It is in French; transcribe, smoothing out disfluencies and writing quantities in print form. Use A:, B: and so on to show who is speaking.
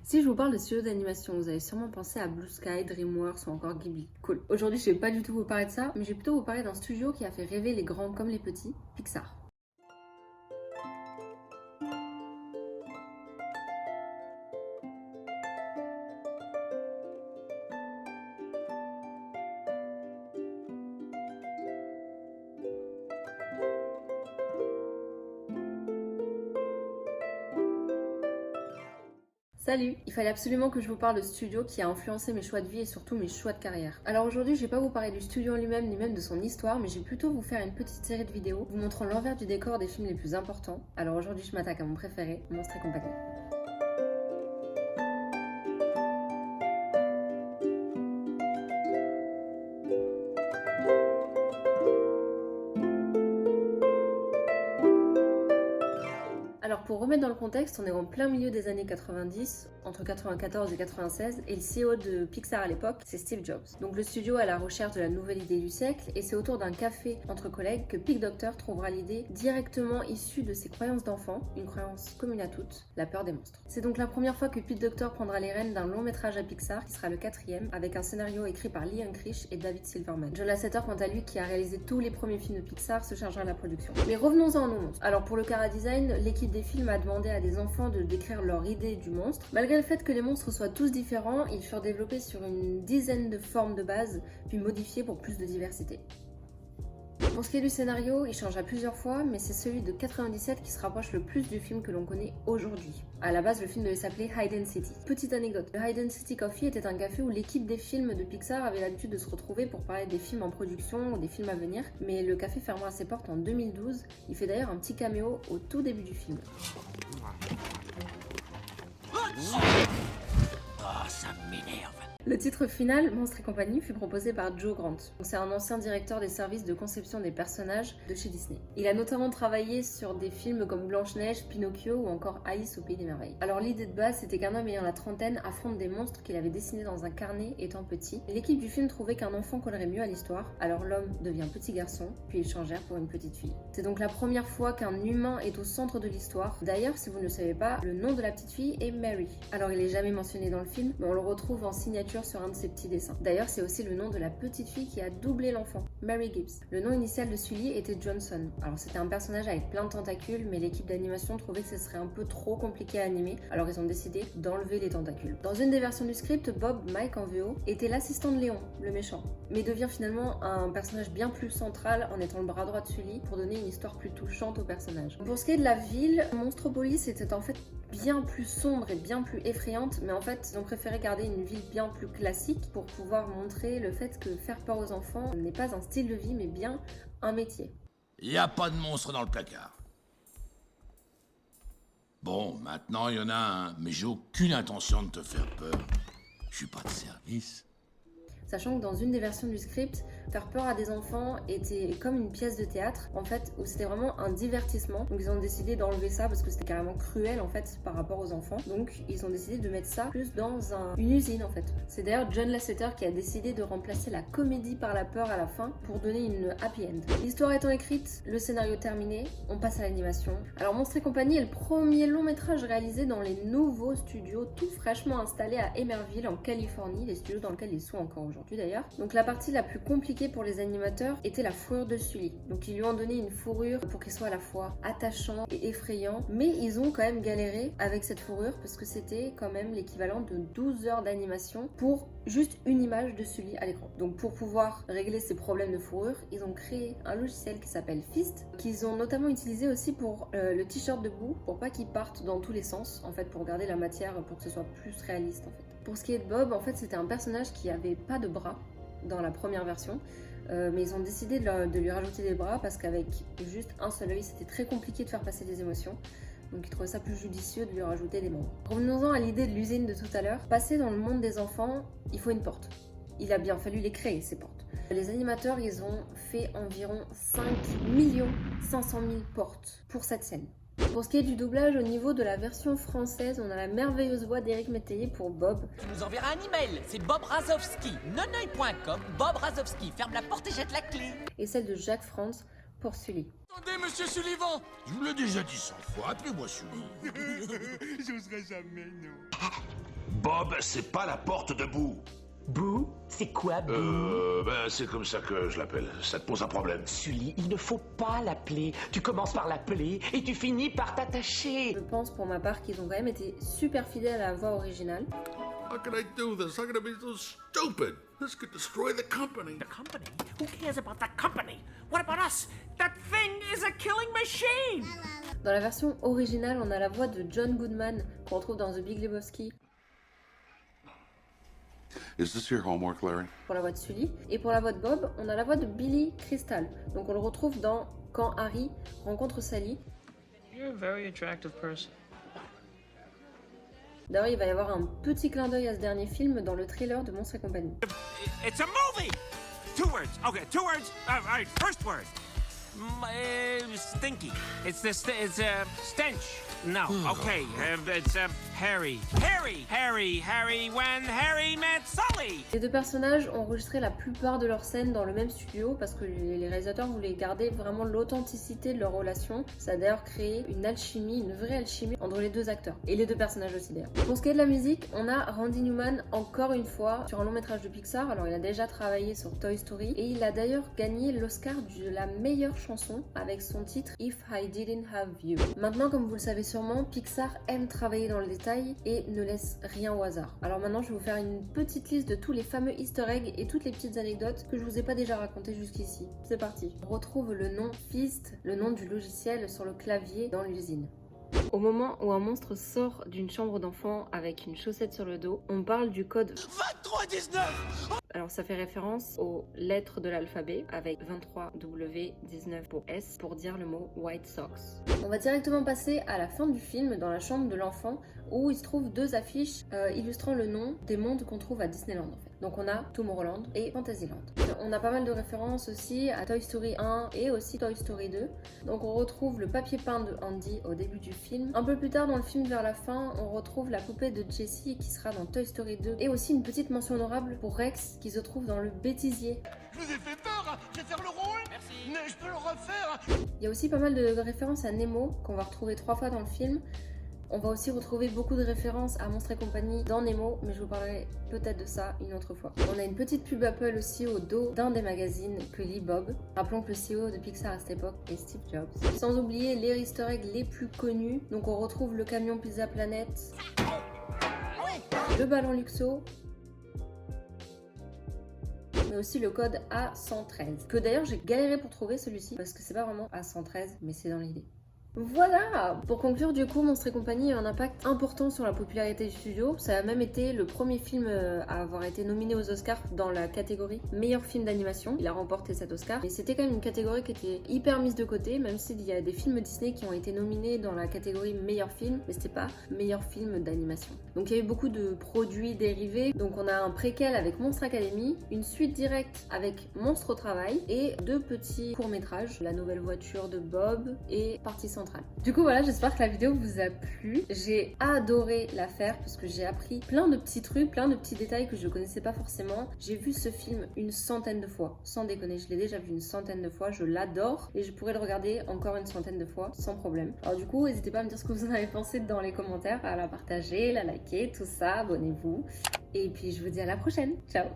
A: Si je vous parle de studio d'animation, vous allez sûrement penser à Blue Sky, DreamWorks ou encore Ghibli. Cool. Aujourd'hui, je vais pas du tout vous parler de ça, mais je vais plutôt vous parler d'un studio qui a fait rêver les grands comme les petits, Pixar. Salut! Il fallait absolument que je vous parle de ce studio qui a influencé mes choix de vie et surtout mes choix de carrière. Alors aujourd'hui, je vais pas vous parler du studio en lui-même ni même de son histoire, mais je vais plutôt vous faire une petite série de vidéos vous montrant l'envers du décor des films les plus importants. Alors aujourd'hui, je m'attaque à mon préféré, Monstres et compagnie. Alors pour remettre dans le contexte, on est en plein milieu des années 90, entre 94 et 96, et le CEO de Pixar à l'époque, c'est Steve Jobs. Donc le studio est à la recherche de la nouvelle idée du siècle, et c'est autour d'un café entre collègues que Pete Docter trouvera l'idée directement issue de ses croyances d'enfant, une croyance commune à toutes, la peur des monstres. C'est donc la première fois que Pete Docter prendra les rênes d'un long métrage à Pixar, qui sera le 4e, avec un scénario écrit par Lee Unkrich et David Silverman. John Lasseter, quant à lui, qui a réalisé tous les premiers films de Pixar, se chargera de la production. Mais revenons-en à nos monstres. Alors pour le chara-design, l'équipe des films a demandé à des enfants de décrire leur idée du monstre. Malgré le fait que les monstres soient tous différents, ils furent développés sur une dizaine de formes de base, puis modifiés pour plus de diversité. Pour ce qui est du scénario, il changea plusieurs fois, mais c'est celui de 97 qui se rapproche le plus du film que l'on connaît aujourd'hui. À la base, le film devait s'appeler Hidden City. Petite anecdote, le Hidden City Coffee était un café où l'équipe des films de Pixar avait l'habitude de se retrouver pour parler des films en production ou des films à venir, mais le café fermera ses portes en 2012. Il fait d'ailleurs un petit caméo au tout début du film.
B: Oh, ça m'énerve.
A: Le titre final, Monstres et compagnie, fut proposé par Joe Grant. C'est un ancien directeur des services de conception des personnages de chez Disney. Il a notamment travaillé sur des films comme Blanche-Neige, Pinocchio ou encore Alice au Pays des Merveilles. Alors l'idée de base, c'était qu'un homme ayant la trentaine affronte des monstres qu'il avait dessinés dans un carnet étant petit. L'équipe du film trouvait qu'un enfant collerait mieux à l'histoire, alors l'homme devient petit garçon, puis ils changèrent pour une petite fille. C'est donc la première fois qu'un humain est au centre de l'histoire. D'ailleurs, si vous ne le savez pas, le nom de la petite fille est Mary. Alors il est jamais mentionné dans le film, mais on le retrouve en signature sur un de ses petits dessins. D'ailleurs, c'est aussi le nom de la petite fille qui a doublé l'enfant, Mary Gibbs. Le nom initial de Sully était Johnson. Alors c'était un personnage avec plein de tentacules, mais l'équipe d'animation trouvait que ce serait un peu trop compliqué à animer, alors ils ont décidé d'enlever les tentacules. Dans une des versions du script, Bob, Mike en VO, était l'assistant de Léon, le méchant, mais devient finalement un personnage bien plus central en étant le bras droit de Sully pour donner une histoire plus touchante au personnage. Pour ce qui est de la ville, Monstropolis était en fait bien plus sombre et bien plus effrayante, mais en fait ils ont préféré garder une ville bien plus classique pour pouvoir montrer le fait que faire peur aux enfants n'est pas un style de vie mais bien un métier.
B: Y a pas de monstre dans le placard. Bon, maintenant il y en a un, mais j'ai aucune intention de te faire peur. Je suis pas de service.
A: Sachant que dans une des versions du script, faire peur à des enfants était comme une pièce de théâtre, en fait, où c'était vraiment un divertissement. Donc ils ont décidé d'enlever ça parce que c'était carrément cruel, en fait, par rapport aux enfants. Donc ils ont décidé de mettre ça plus dans une usine, en fait. C'est d'ailleurs John Lasseter qui a décidé de remplacer la comédie par la peur à la fin pour donner une happy end. L'histoire étant écrite, le scénario terminé, on passe à l'animation. Alors Monstres et compagnie est le premier long métrage réalisé dans les nouveaux studios tout fraîchement installés à Emerville, en Californie, les studios dans lesquels ils sont encore aujourd'hui d'ailleurs. Donc la partie la plus compliquée pour les animateurs était la fourrure de Sully. Donc ils lui ont donné une fourrure pour qu'il soit à la fois attachant et effrayant, mais ils ont quand même galéré avec cette fourrure parce que c'était quand même l'équivalent de 12 heures d'animation pour juste une image de Sully à l'écran. Donc pour pouvoir régler ces problèmes de fourrure, ils ont créé un logiciel qui s'appelle Fist, qu'ils ont notamment utilisé aussi pour le t-shirt de boue, pour pas qu'il parte dans tous les sens, en fait, pour garder la matière pour que ce soit plus réaliste en fait. Pour ce qui est de Bob, en fait, c'était un personnage qui avait pas de bras dans la première version, mais ils ont décidé de lui rajouter des bras parce qu'avec juste un seul œil, c'était très compliqué de faire passer des émotions. Donc ils trouvaient ça plus judicieux de lui rajouter des membres. Revenons-en à l'idée de l'usine de tout à l'heure. Passer dans le monde des enfants, il faut une porte. Il a bien fallu les créer, ces portes. Les animateurs, ils ont fait environ 5 500 000 portes pour cette scène. Pour ce qui est du doublage, au niveau de la version française, on a la merveilleuse voix d'Éric Métayer pour Bob.
C: Tu nous enverras un email, c'est Bob Razowski, noneuil.com, Bob Razowski, ferme la porte et jette la clé.
A: Et celle de Jacques Frantz pour Sully.
B: Attendez, monsieur Sullivan! Je vous l'ai déjà dit 100 fois, appelez-moi Sully.
D: J'oserais jamais, non. Bob, c'est pas la porte de Boo.
E: Boo? C'est quoi, Boo?
D: C'est comme ça que je l'appelle. Ça te pose un problème.
E: Sully, il ne faut pas l'appeler. Tu commences par l'appeler et tu finis par t'attacher.
A: Je pense pour ma part qu'ils ont quand même été super fidèles à la voix originale.
B: How can I do this? I'm gonna be so stupid. This could destroy the company.
F: The company? Who cares about the company? What about us? That thing is a killing machine!
A: Dans la version originale, on a la voix de John Goodman qu'on retrouve dans The Big Lebowski
G: Is this your homework, Larry?
A: pour la voix de Sully. Et pour la voix de Bob, on a la voix de Billy Crystal. Donc on le retrouve dans Quand Harry rencontre Sally.
H: You're a very attractive person.
A: D'ailleurs, il va y avoir un petit clin d'œil à ce dernier film dans le trailer de Monstres et compagnie.
F: It's a movie! 2 words. Okay, 2 words. All right, first word. Stinky. It's stench. No, okay. It's Harry. Harry, when Harry met Sully.
A: Les deux personnages ont enregistré la plupart de leurs scènes dans le même studio parce que les réalisateurs voulaient garder vraiment l'authenticité de leur relation. Ça a d'ailleurs créé une alchimie, une vraie alchimie entre les deux acteurs. Et les deux personnages aussi d'ailleurs. Pour ce qui est de la musique, on a Randy Newman encore une fois sur un long métrage de Pixar. Alors il a déjà travaillé sur Toy Story et il a d'ailleurs gagné l'Oscar de la meilleure chanson avec son titre If I Didn't Have You. Maintenant, comme vous le savez sûrement, Pixar aime travailler dans le détail et ne laisse rien au hasard. Alors maintenant, je vais vous faire une petite liste de tous les fameux easter eggs et toutes les petites anecdotes que je vous ai pas déjà racontées jusqu'ici. C'est parti. On retrouve le nom Feast, le nom du logiciel sur le clavier dans l'usine. Au moment où un monstre sort d'une chambre d'enfant avec une chaussette sur le dos, on parle du code
C: 2319.
A: Alors ça fait référence aux lettres de l'alphabet avec 23W19 pour S pour dire le mot White Sox. On va directement passer à la fin du film dans la chambre de l'enfant où il se trouve deux affiches illustrant le nom des mondes qu'on trouve à Disneyland en fait. Donc on a Tomorrowland et Fantasyland. On a pas mal de références aussi à Toy Story 1 et aussi Toy Story 2. Donc on retrouve le papier peint de Andy au début du film. Un peu plus tard dans le film vers la fin, on retrouve la poupée de Jessie qui sera dans Toy Story 2 et aussi une petite mention honorable pour Rex qui se trouve dans le bêtisier.
D: Je vous ai fait peur. Je vais faire le rôle.
C: Merci.
D: Mais je peux le refaire.
A: Il y a aussi pas mal de références à Nemo qu'on va retrouver 3 fois dans le film. On va aussi retrouver beaucoup de références à Monstres et compagnie dans Nemo, mais je vous parlerai peut-être de ça une autre fois. On a une petite pub Apple aussi au dos d'un des magazines que lit Bob. Rappelons que le CEO de Pixar à cette époque est Steve Jobs. Sans oublier les easter eggs les plus connus. Donc on retrouve le camion Pizza Planet, le ballon Luxo, mais aussi le code A113. Que d'ailleurs j'ai galéré pour trouver celui-ci, parce que c'est pas vraiment A113, mais c'est dans l'idée. Voilà! Pour conclure, du coup, Monstres et compagnie a un impact important sur la popularité du studio. Ça a même été le premier film à avoir été nominé aux Oscars dans la catégorie meilleur film d'animation. Il a remporté cet Oscar. Et c'était quand même une catégorie qui était hyper mise de côté, même s'il y a des films Disney qui ont été nominés dans la catégorie meilleur film, mais c'était pas meilleur film d'animation. Donc il y a eu beaucoup de produits dérivés. Donc on a un préquel avec Monstre Academy, une suite directe avec Monstre au travail et 2 petits courts-métrages, La nouvelle voiture de Bob et Partie centrale. Du coup voilà, j'espère que la vidéo vous a plu. J'ai adoré la faire parce que j'ai appris plein de petits trucs, plein de petits détails que je connaissais pas forcément. J'ai vu ce film une centaine de fois, sans déconner, je l'ai déjà vu une centaine de fois, je l'adore et je pourrais le regarder encore une centaine de fois sans problème. Alors du coup, n'hésitez pas à me dire ce que vous en avez pensé dans les commentaires, à la partager, la liker, tout ça, abonnez-vous. Et puis je vous dis à la prochaine, ciao!